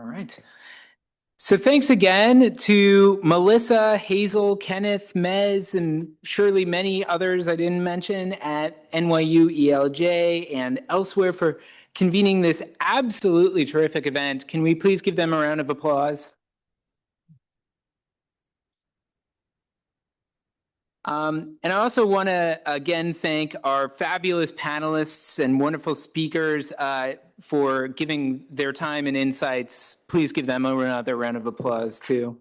All right. So thanks again to Melissa, Hazel, Kenneth, Mez, and surely many others I didn't mention at NYU ELJ and elsewhere for convening this absolutely terrific event. Can we please give them a round of applause? And I also want to again thank our fabulous panelists and wonderful speakers for giving their time and insights. Please give them another round of applause too.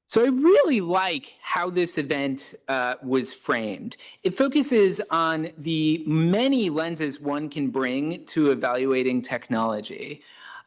So I really like how this event was framed. It focuses on the many lenses one can bring to evaluating technology.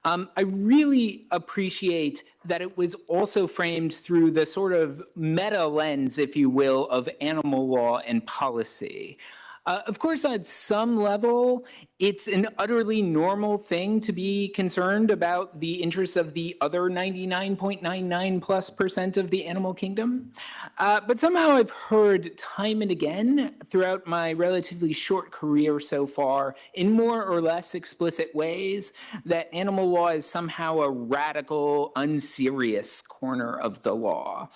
I really appreciate that it was also framed through the sort of meta lens, if you will, of animal law and policy. Of course, on some level, it's an utterly normal thing to be concerned about the interests of the other 99.99+% of the animal kingdom. But somehow I've heard time and again throughout my relatively short career so far, in more or less explicit ways, that animal law is somehow a radical, unserious corner of the law.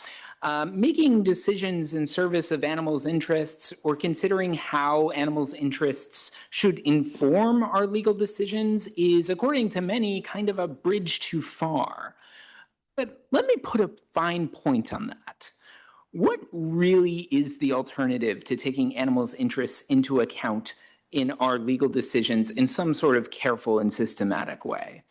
Making decisions in service of animals' interests or considering how animals' interests should inform our legal decisions is, according to many, kind of a bridge too far. But let me put a fine point on that. What really is the alternative to taking animals' interests into account in our legal decisions in some sort of careful and systematic way?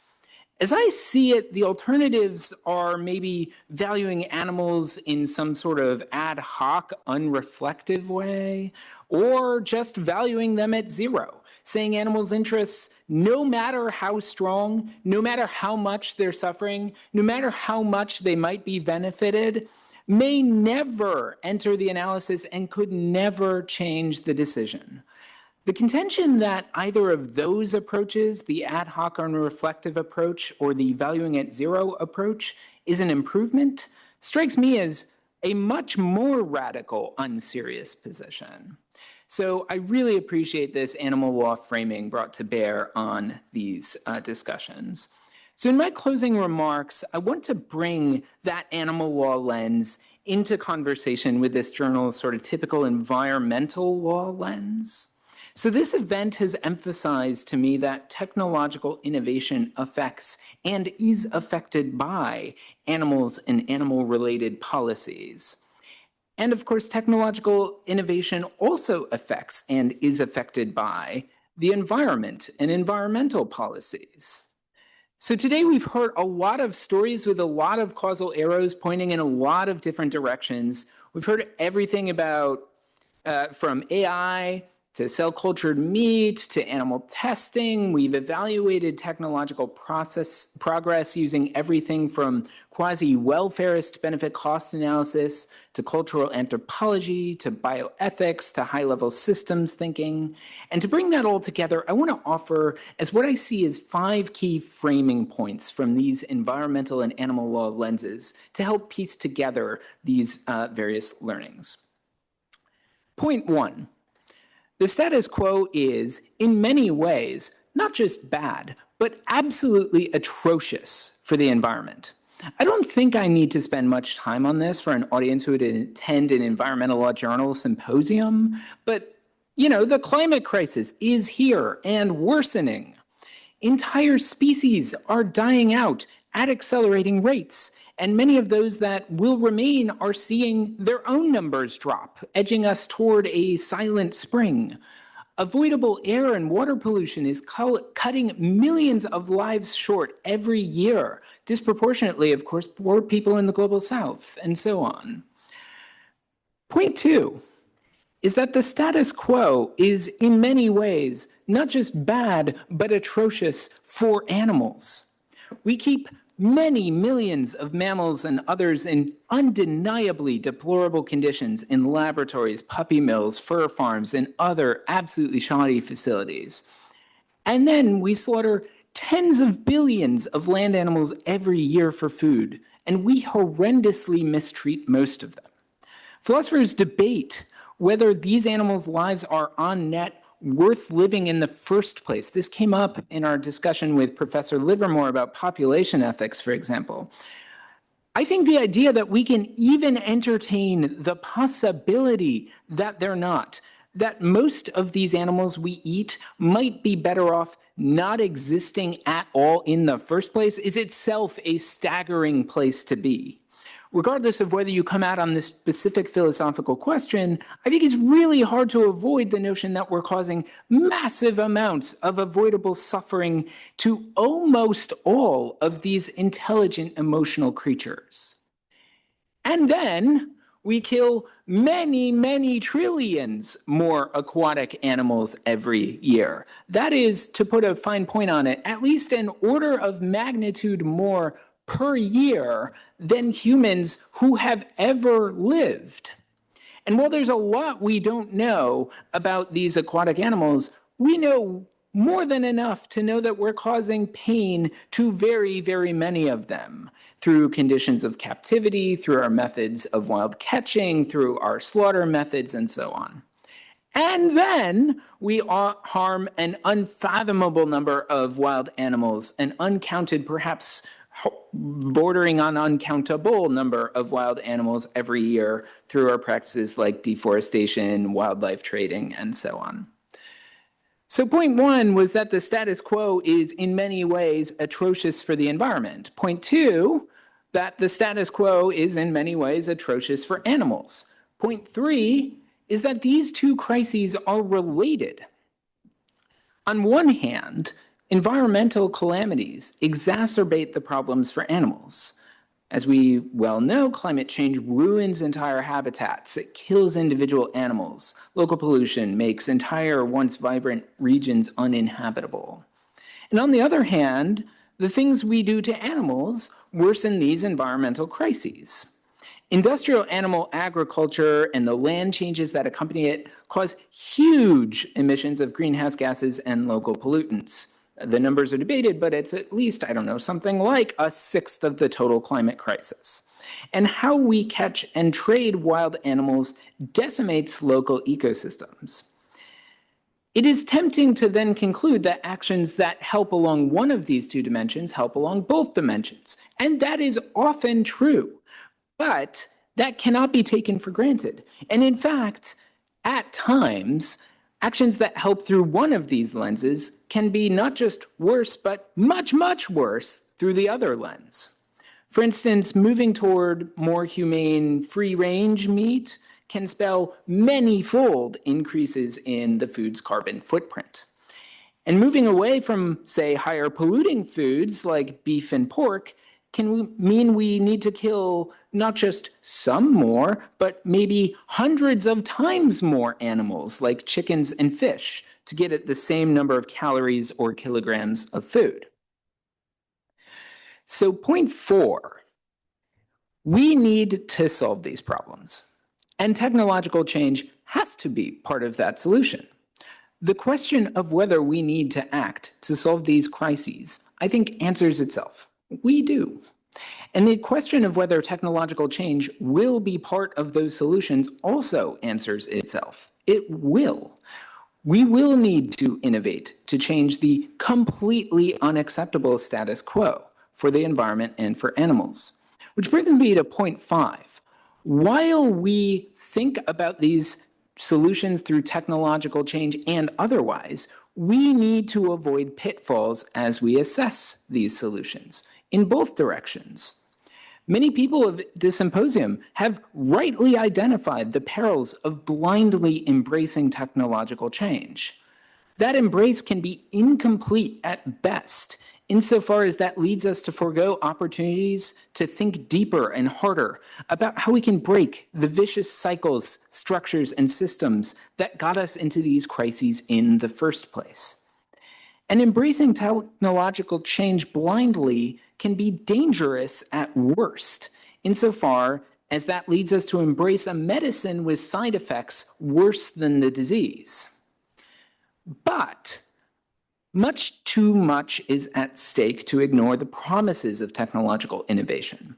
As I see it, the alternatives are maybe valuing animals in some sort of ad hoc, unreflective way, or just valuing them at zero, saying animals' interests, no matter how strong, no matter how much they're suffering, no matter how much they might be benefited, may never enter the analysis and could never change the decision. The contention that either of those approaches, the ad hoc unreflective approach or the valuing at zero approach, is an improvement, strikes me as a much more radical, unserious position. So I really appreciate this animal law framing brought to bear on these discussions. So in my closing remarks, I want to bring that animal law lens into conversation with this journal's sort of typical environmental law lens. So this event has emphasized to me that technological innovation affects and is affected by animals and animal-related policies. And of course, technological innovation also affects and is affected by the environment and environmental policies. So today we've heard a lot of stories with a lot of causal arrows pointing in a lot of different directions. We've heard everything about from AI to cell-cultured meat, to animal testing. We've evaluated technological progress using everything from quasi-welfarist benefit-cost analysis to cultural anthropology to bioethics to high-level systems thinking. And to bring that all together, I want to offer as what I see as 5 key framing points from these environmental and animal law lenses to help piece together these various learnings. Point 1. The status quo is, in many ways, not just bad, but absolutely atrocious for the environment. I don't think I need to spend much time on this for an audience who would attend an environmental law journal symposium, but, you know, the climate crisis is here and worsening. Entire species are dying out at accelerating rates, and many of those that will remain are seeing their own numbers drop, edging us toward a silent spring. Avoidable air and water pollution is cutting millions of lives short every year, disproportionately, of course, poor people in the global south, and so on. Point 2 is that the status quo is, in many ways, not just bad, but atrocious for animals. We keep many millions of mammals and others in undeniably deplorable conditions in laboratories, puppy mills, fur farms, and other absolutely shoddy facilities. And then we slaughter tens of billions of land animals every year for food, and we horrendously mistreat most of them. Philosophers debate whether these animals' lives are on net worth living in the first place? This came up in our discussion with Professor Livermore about population ethics, for example. I think the idea that we can even entertain the possibility that they're not, that most of these animals we eat might be better off not existing at all in the first place, is itself a staggering place to be. Regardless of whether you come out on this specific philosophical question, I think it's really hard to avoid the notion that we're causing massive amounts of avoidable suffering to almost all of these intelligent emotional creatures. And then we kill many, many trillions more aquatic animals every year. That is, to put a fine point on it, at least an order of magnitude more per year than humans who have ever lived. And while there's a lot we don't know about these aquatic animals, we know more than enough to know that we're causing pain to very, very many of them through conditions of captivity, through our methods of wild catching, through our slaughter methods, and so on. And then we harm an unfathomable number of wild animals, an uncounted, perhaps bordering on uncountable number of wild animals every year through our practices like deforestation, wildlife trading, and so on. So point one was that the status quo is in many ways atrocious for the environment. Point two, that the status quo is in many ways atrocious for animals. Point three is that these two crises are related. On one hand, environmental calamities exacerbate the problems for animals. As we well know, climate change ruins entire habitats. It kills individual animals. Local pollution makes entire once vibrant regions uninhabitable. And on the other hand, the things we do to animals worsen these environmental crises. Industrial animal agriculture and the land changes that accompany it cause huge emissions of greenhouse gases and local pollutants. The numbers are debated, but it's at least, I don't know, something like a sixth of the total climate crisis. And how we catch and trade wild animals decimates local ecosystems. It is tempting to then conclude that actions that help along one of these two dimensions help along both dimensions. And that is often true, but that cannot be taken for granted. And in fact, at times, actions that help through one of these lenses can be not just worse, but much, much worse through the other lens. For instance, moving toward more humane free-range meat can spell many-fold increases in the food's carbon footprint. And moving away from, say, higher polluting foods like beef and pork can mean we need to kill not just some more, but maybe hundreds of times more animals like chickens and fish to get at the same number of calories or kilograms of food. So point four, we need to solve these problems. And technological change has to be part of that solution. The question of whether we need to act to solve these crises, I think, answers itself. We do. And the question of whether technological change will be part of those solutions also answers itself. It will. We will need to innovate to change the completely unacceptable status quo for the environment and for animals. Which brings me to point five. While we think about these solutions through technological change and otherwise, we need to avoid pitfalls as we assess these solutions in both directions. Many people of this symposium have rightly identified the perils of blindly embracing technological change. That embrace can be incomplete at best, insofar as that leads us to forego opportunities to think deeper and harder about how we can break the vicious cycles, structures, and systems that got us into these crises in the first place. And embracing technological change blindly can be dangerous at worst, insofar as that leads us to embrace a medicine with side effects worse than the disease. But much too much is at stake to ignore the promises of technological innovation.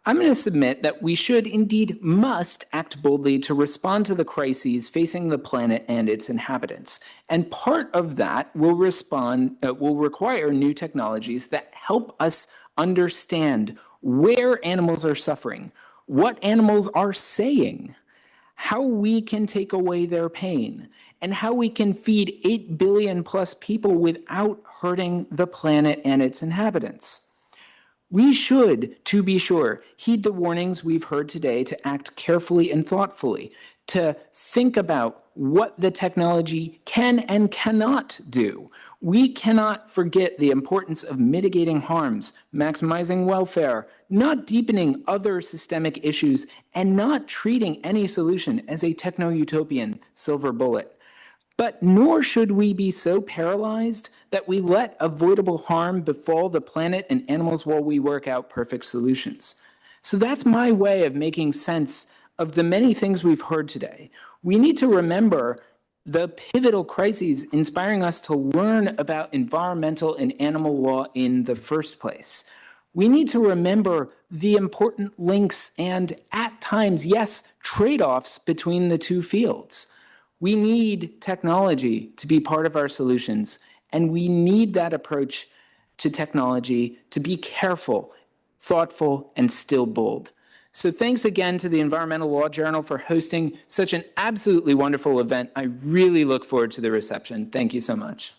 I'm going to submit that we should, indeed must, act boldly to respond to the crises facing the planet and its inhabitants. And part of that will require new technologies that help us understand where animals are suffering, what animals are saying, how we can take away their pain, and how we can feed 8 billion plus people without hurting the planet and its inhabitants. We should, to be sure, heed the warnings we've heard today to act carefully and thoughtfully, to think about what the technology can and cannot do. We cannot forget the importance of mitigating harms, maximizing welfare, not deepening other systemic issues, and not treating any solution as a techno-utopian silver bullet. But nor should we be so paralyzed that we let avoidable harm befall the planet and animals while we work out perfect solutions. So that's my way of making sense of the many things we've heard today. We need to remember the pivotal crises inspiring us to learn about environmental and animal law in the first place. We need to remember the important links and, at times, yes, trade-offs between the two fields. We need technology to be part of our solutions, and we need that approach to technology to be careful, thoughtful, and still bold. So thanks again to the Environmental Law Journal for hosting such an absolutely wonderful event. I really look forward to the reception. Thank you so much.